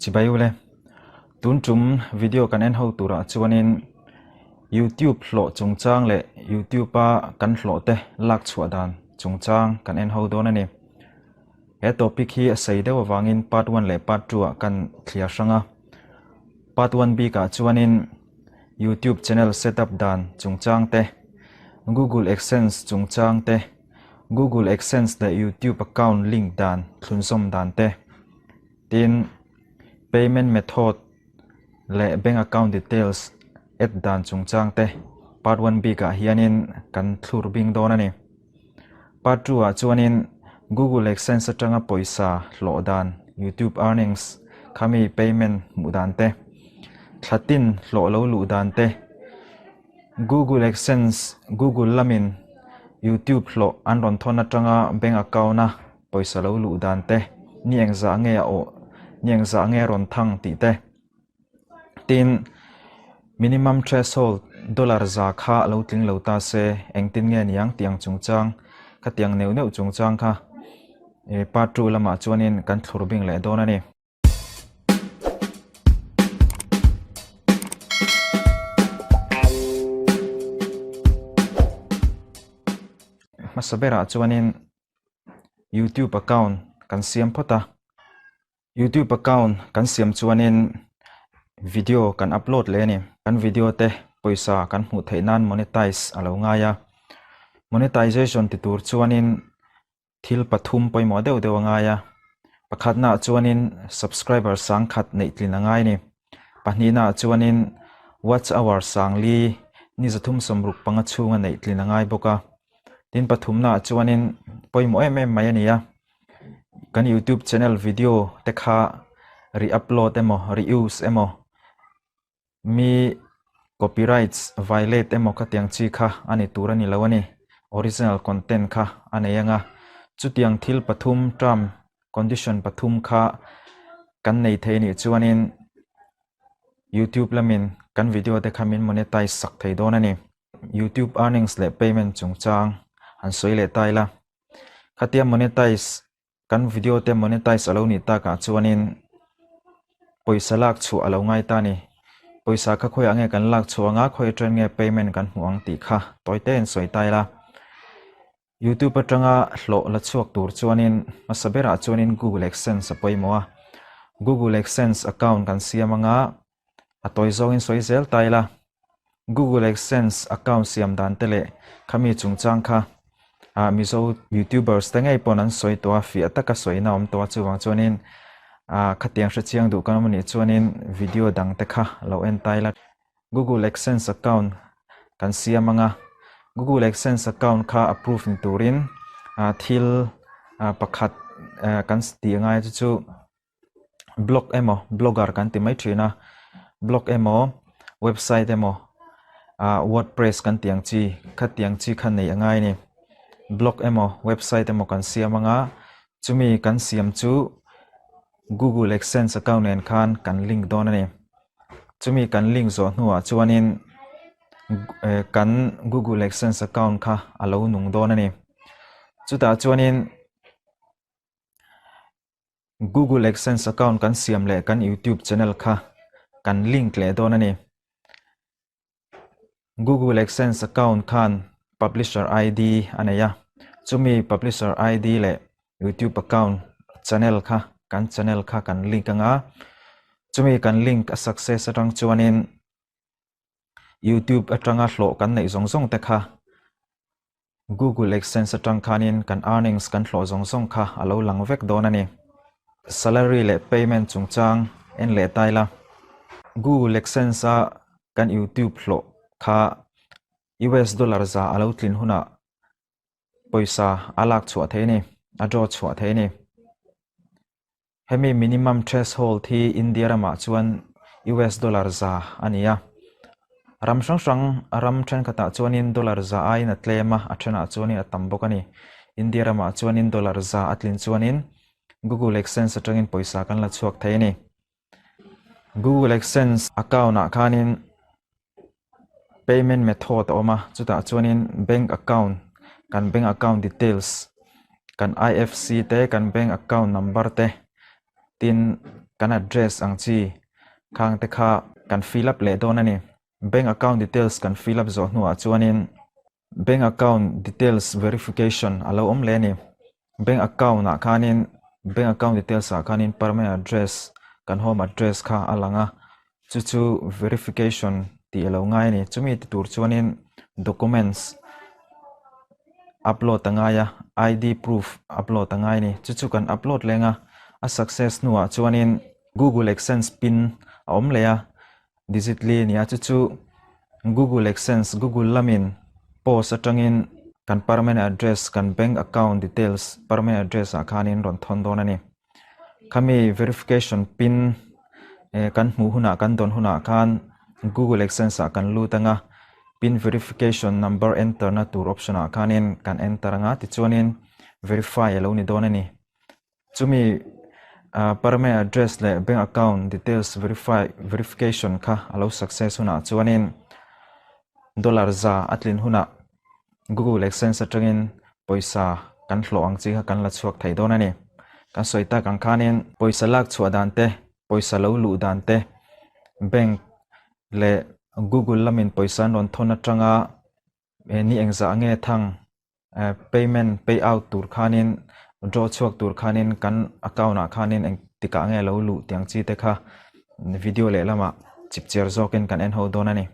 chibayule tuntum video kan en ho tura chuanin YouTube hlo chungchang le YouTube a kan hlo te lak chhuah dan chungchang kan en ho don ani he topic hi sei dewa wangin part 1 le part 2 kan thlia sanga part 1b ka chuanin YouTube channel setup dan chungchang te Google AdSense chungchang te Google AdSense le YouTube account link dan thunsom dan te tin payment method le bank account details at dan chungchang te part 1b ka hianin kan thlur bing don ani part 2 a chuanin Google AdSense atanga poisa hlo dan YouTube earnings khami payment mu dan te thlatin hlo lo lu dan te Google AdSense Google lamin YouTube hlo anron thon atanga bank account na poisa lo lu dan te niang za nge ron thang ti te tin minimum threshold dollar za kha lo tling lo ta se engtin nge niang tiang chungchang ka tiang neu chungchang kha part 2 lama chuanin kan thlur bing le don ani masabera chuanin YouTube account kan siam phota YouTube account kan siam chuanin video kan upload le ni kan video te poisa kan hmu theinan monetize alo ngaya monetization ti tur chuanin thil pathum poimo deuh ngaya pakhatna chuanin subscriber sang khat nei tlin angai ni pahnina chuanin watch hour sangli ni zathum somruk panga chunga nei tlin angai boka tin pathumna chuanin poimo mai ania kan YouTube channel video te kha re-upload emo reuse emo mi copyrights violate emo ka tiang chi kha ani turani lawani original content kha aneyanga chutiang thil pathum tram condition pathum kha kan nei theini chuanin YouTube lamin kan video te khamin monetize sak thei don ani YouTube earnings le payment chungchang an soile taila khatia monetize kan video te monetize alo ni ta ka chuanin poisa lak chu alo ngai ta ni poisa kha khoi ange kan lak chuanga khoi tren nge payment kan huang ti kha toite en soi taila YouTube atanga hlo la chuak tur chuanin masabera chuanin Google AdSense apoimoa Google AdSense account kan siamanga atoi zongin soi zel taila Google AdSense account siam dan tele khami chungchang kha mizo YouTubers tengai ponan soi to fi ataka soi na om to chuwang chuanin khatiang hra chiang du kan mani chuanin video dang te kha lo en taila Google AdSense account kan siamanga Google AdSense account kha approve ni turin thil pakhat kan sti ngai chu blog emo blogger kan ti mai thina blog emo website emo WordPress kan tiang chi khan nei angai ni blog emo website emo kan siamanga chumi kan siam chu Google AdSense account en khan kan link don ani chumi kan link zo hnuwa chuanin kan Google AdSense account kha alo nung don ani chuta chuanin Google AdSense account kan siam le kan YouTube channel kha kan link le don ani Google AdSense account khan publisher ID aneya chumi publisher ID le YouTube account channel kha kan link anga chumi kan link a success atang chuanin YouTube atanga hlo kan nei zong te kha Google AdSense atang khanin kan earnings kan hlo zong kha alo lang vek don ani salary le payment chungchang en le taila Google AdSense a kan YouTube hlo kha US dollar za alo tlin huna poisa alak chua theini ajo chua theini hemi minimum threshold thi India rama chuan US dollar za ania ram sang ram thren kata chuanin dollar za ai na tlema athena chuanin atam bokani India rama chuanin dollar za atlin chuanin Google AdSense atangin poisa kan la chuak theini Google AdSense account na khanin payment method oma chuta chuanin bank account kan bank account details kan IFC te kan bank account number te tin kan address ang chi khang te kha kan fill up le don ani bank account details kan fill up zo nuwa chuanin bank account details verification alo om le ni bank account na khanin bank account details a khanin permanent address kan home address kha alanga chu verification ti alo ngai ni chumi ti tur chuanin documents upload angaya ID proof upload angai ni chu kan upload lenga a success nuwa chuanin Google AdSense pin a om leya digitally nia chu Google AdSense Google lamin post atangin kan permanent address kan bank account details permanent address a khanin ron thon don ani kami verification pin kan mu huna kan don huna khan Google AdSense a kan lutanga pin verification number enter na tur option a khanin kan enter anga ti chuanin verify alo ni don ani chumi permanent address le bank account details verification kha alo success huna chuanin dollar za atlin huna Google AdSense atangin poisa kan hlo ang chi kan la chuak thai don ani kan soita kan khanin poisa lak chua dan te poisa lo lu dan te bank le Google lamin poisa non thona tanga ni engza nge thang payment payout tur khanin draw chuak tur khanin kan account a khanin eng tika nge lo lu tiang chi te kha video le lama chipcher zoken kan en ho don ani